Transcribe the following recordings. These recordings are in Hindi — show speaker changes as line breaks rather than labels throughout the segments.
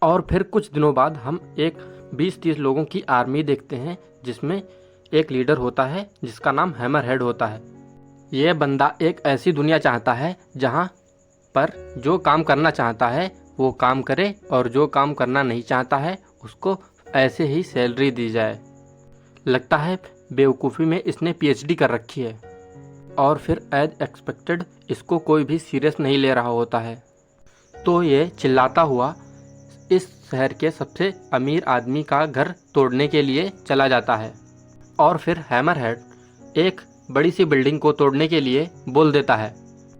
और फिर कुछ दिनों बाद हम एक 20-30 लोगों की आर्मी देखते हैं जिसमें एक लीडर होता है जिसका नाम हैमरहेड होता है। यह बंदा एक ऐसी दुनिया चाहता है जहां पर जो काम करना चाहता है वो काम करे और जो काम करना नहीं चाहता है उसको ऐसे ही सैलरी दी जाए। लगता है बेवकूफ़ी में इसने पीएचडी कर रखी है। और फिर एज एक्सपेक्टेड इसको कोई भी सीरियस नहीं ले रहा होता है, तो ये चिल्लाता हुआ इस शहर के सबसे अमीर आदमी का घर तोड़ने के लिए चला जाता है। और फिर हैमरहेड एक बड़ी सी बिल्डिंग को तोड़ने के लिए बोल देता है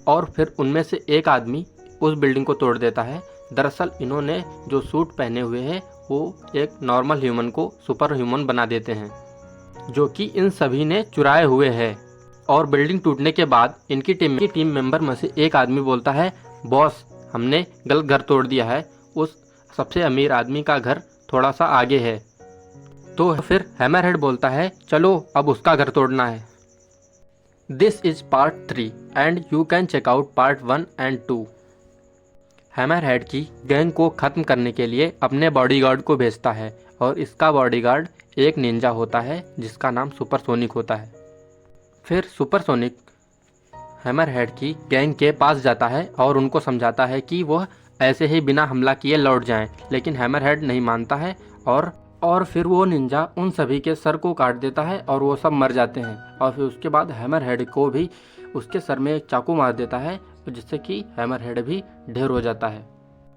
और फिर उनमें से एक आदमी उस बिल्डिंग को तोड़ देता है। दरअसल इन्होंने जो सूट पहने हुए हैं वो एक नॉर्मल ह्यूमन को सुपर ह्यूमन बना देते हैं, जो कि इन सभी ने चुराए हुए हैं। और बिल्डिंग टूटने के बाद इनकी टीम मेंबर में से एक आदमी बोलता है, बॉस हमने गलत घर तोड़ दिया है, उस सबसे अमीर आदमी का घर थोड़ा सा आगे है। तो फिर हैमरहेड बोलता है, चलो अब उसका घर तोड़ना है। This is part 3 and you can check out part 1 and 2। Hammerhead की गैंग को ख़त्म करने के लिए अपने बॉडीगार्ड को भेजता है और इसका बॉडीगार्ड एक निंजा होता है जिसका नाम सुपरसोनिक होता है। फिर सुपरसोनिक हैमरहेड की गैंग के पास जाता है और उनको समझाता है कि वह ऐसे ही बिना हमला किए लौट जाएं, लेकिन हैमरहेड नहीं मानता है और फिर वो निंजा उन सभी के सर को काट देता है और वो सब मर जाते हैं। और फिर उसके बाद हैमरहेड को भी उसके सर में एक चाकू मार देता है जिससे कि हैमरहेड भी ढेर हो जाता है।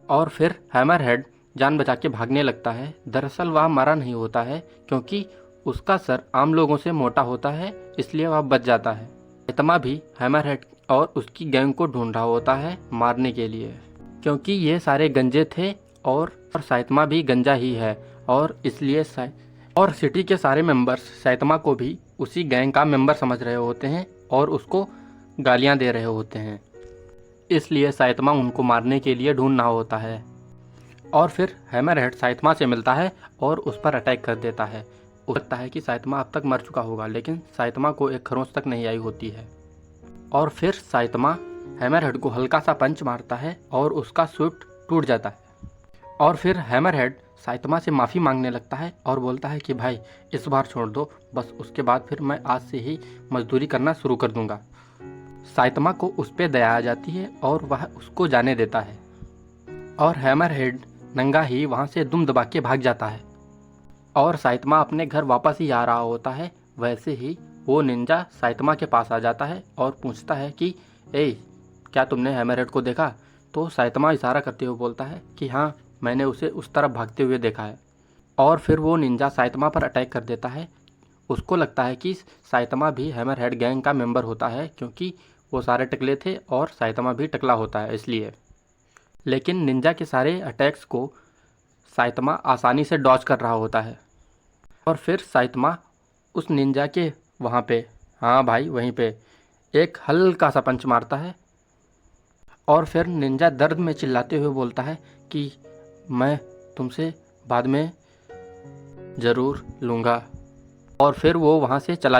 और फिर हैमरहेड जान बचा के भागने लगता है। दरअसल वह मरा नहीं होता है क्योंकि उसका सर आम लोगों से मोटा होता है, इसलिए वह बच जाता है। साइतमा भी हैमरहेड और उसकी गैंग को ढूंढ रहा होता है मारने के लिए, क्योंकि ये सारे गंजे थे और साइतमा भी गंजा ही है और इसलिए और सिटी के सारे मेंबर्स साइतमा को भी उसी गैंग का मेंबर समझ रहे होते हैं और उसको गालियां दे रहे होते हैं, इसलिए साइतमा उनको मारने के लिए ढूंढना होता है। और फिर हैमरहेड साइतमा से मिलता है और उस पर अटैक कर देता है। लगता है कि साइतमा अब तक मर चुका होगा, लेकिन साइतमा को एक खरोंच तक नहीं आई होती है। और फिर साइतमा हैमरहेड को हल्का सा पंच मारता है और उसका सूट टूट जाता है। और फिर हैमरहेड साइतमा से माफ़ी मांगने लगता है और बोलता है कि भाई इस बार छोड़ दो, बस उसके बाद फिर मैं आज से ही मजदूरी करना शुरू कर दूंगा। साइतमा को उस पर दया आ जाती है और वह उसको जाने देता है और हैमरहेड नंगा ही वहाँ से दुम दबा के भाग जाता है। और साइतमा अपने घर वापस ही आ रहा होता है, वैसे ही वो निंजा साइतमा के पास आ जाता है और पूछता है कि ए क्या तुमने हैमरहेड को देखा? तो साइतमा इशारा करते हुए बोलता है कि हाँ, मैंने उसे उस तरफ भागते हुए देखा है। और फिर वो निंजा साइतमा पर अटैक कर देता है। उसको लगता है कि साइतमा भी हैमरहेड गैंग का मेंबर होता है क्योंकि वो सारे टकले थे और साइतमा भी टकला होता है इसलिए। लेकिन निंजा के सारे अटैक्स को साइतमा आसानी से डॉज कर रहा होता है। और फिर साइतमा उस निंजा के वहाँ पे, हाँ भाई वहीं पे, एक हल्का सा पंच मारता है। और फिर निंजा दर्द में चिल्लाते हुए बोलता है कि मैं तुमसे बाद में ज़रूर लूँगा। और फिर वो वहाँ से चला